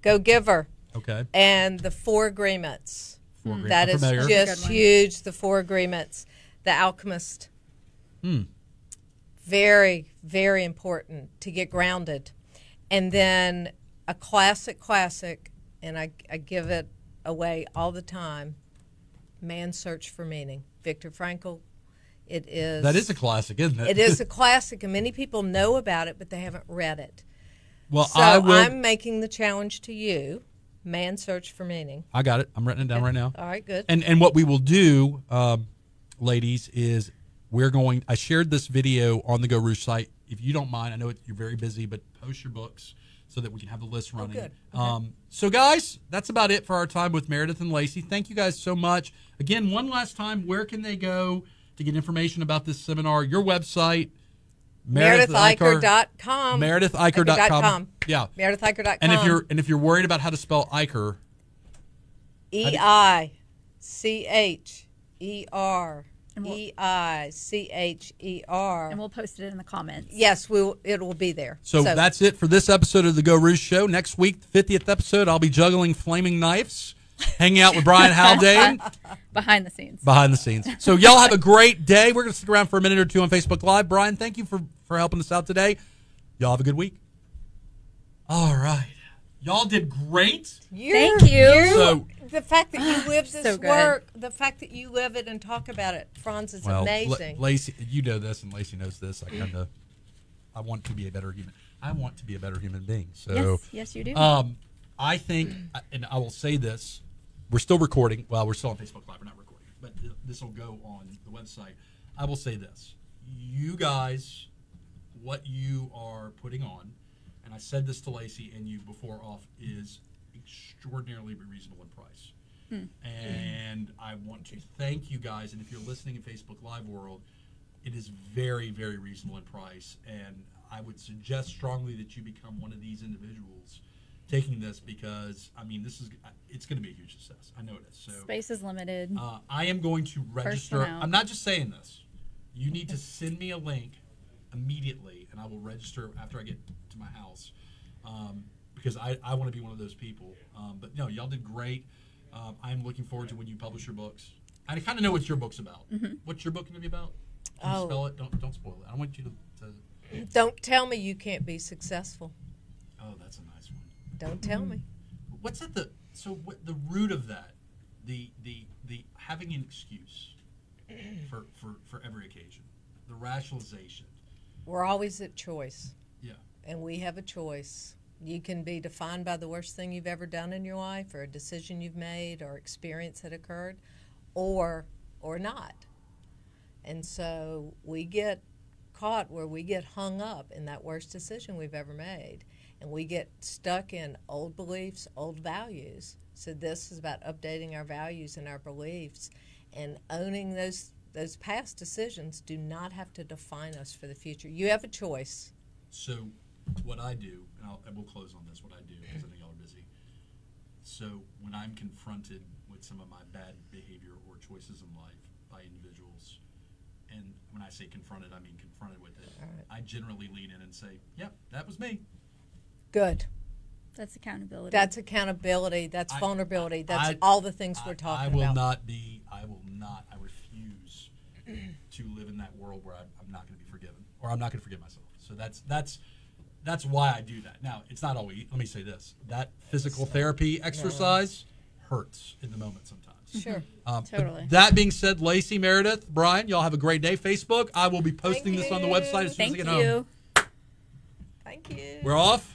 Go Giver. Okay. And the 4 Agreements. Agreements. That I'm is familiar. just Good one. huge. The 4 Agreements. The Alchemist. Very, very important to get grounded. And then a classic, and I give it away all the time, Man's Search for Meaning. Viktor Frankl. It is. That is a classic, isn't it? It is a classic, and many people know about it, but they haven't read it. Well, So I will. I'm making the challenge to you, Man's Search for Meaning. I got it. I'm writing it down right now. All right, good. And what we will do, ladies, is I shared this video on the Geaux Rouge site. If you don't mind, I know you're very busy, but post your books so that we can have the list running. good. Okay. So, guys, that's about it for our time with Meredith and Lacy. Thank you guys so much. Again, one last time, where can they go to get information about this seminar? Your website, MeredithEicher.com. MeredithEicher.com. Yeah. MeredithEicher.com. And if you're worried about how to spell Eicher, EICHER. EICHER. And we'll post it in the comments. Yes, it will be there. So that's it for this episode of the Geaux Rouge Show. Next week, the 50th episode, I'll be juggling flaming knives, hanging out with Brian Haldane Behind the scenes. behind the scenes. So y'all have a great day. We're going to stick around for a minute or two on Facebook Live. Brian, thank you for helping us out today. Y'all have a good week. All right. Y'all did great. Thank you. So- the fact that you live this So good. work, the fact that you live it and talk about it, Franz, is amazing. Lacy, you know this, and Lacy knows this. I want to be a better human. I want to be a better human being. So, Yes, you do. I think, and I will say this, we're still recording. Well, we're still on Facebook Live. We're not recording, but this will go on the website. I will say this. You guys, what you are putting on, and I said this to Lacy and you before off, is extraordinarily reasonable in price. And I want to thank you guys. And if you're listening in Facebook Live world, it is very, very reasonable in price. And I would suggest strongly that you become one of these individuals taking this, because it's going to be a huge success. I know it is. So Space is limited. I am going to register. one out. I'm not just saying this. You need to send me a link immediately, and I will register after I get to my house, because I want to be one of those people. But no, y'all did great. I'm looking forward to when you publish your books. I kind of know what your book's about. What's your book going to be about? Can you spell it? Don't spoil it. I want you to. Don't tell me you can't be successful. Oh, that's a nice one. Don't tell me. What's at the the root of that? The having an excuse for every occasion. The rationalization. We're always at choice, Yeah. and we have a choice. You can be defined by the worst thing you've ever done in your life, or a decision you've made, or experience that occurred, or not. And so we get caught where we get hung up in that worst decision we've ever made, and we get stuck in old beliefs, old values. So this is about updating our values and our beliefs and owning those those past decisions do not have to define us for the future. You have a choice. So what I do, and we'll close on this, what I do, because I think y'all are busy. So when I'm confronted with some of my bad behavior or choices in life by individuals, and when I say confronted, I mean confronted with it, I generally lean in and say, yep, that was me. Good. That's accountability. That's accountability. That's vulnerability. That's all the things we're talking about. I refuse to live in that world where I'm not going to be forgiven, or I'm not going to forgive myself. So that's why I do that. Now, it's not always, let me say this, that physical therapy exercise hurts in the moment sometimes. Sure. Totally. That being said, Lacy, Meredith, Brian, y'all have a great day. Facebook, I will be posting this on the website as soon as I get home. Thank you. We're off.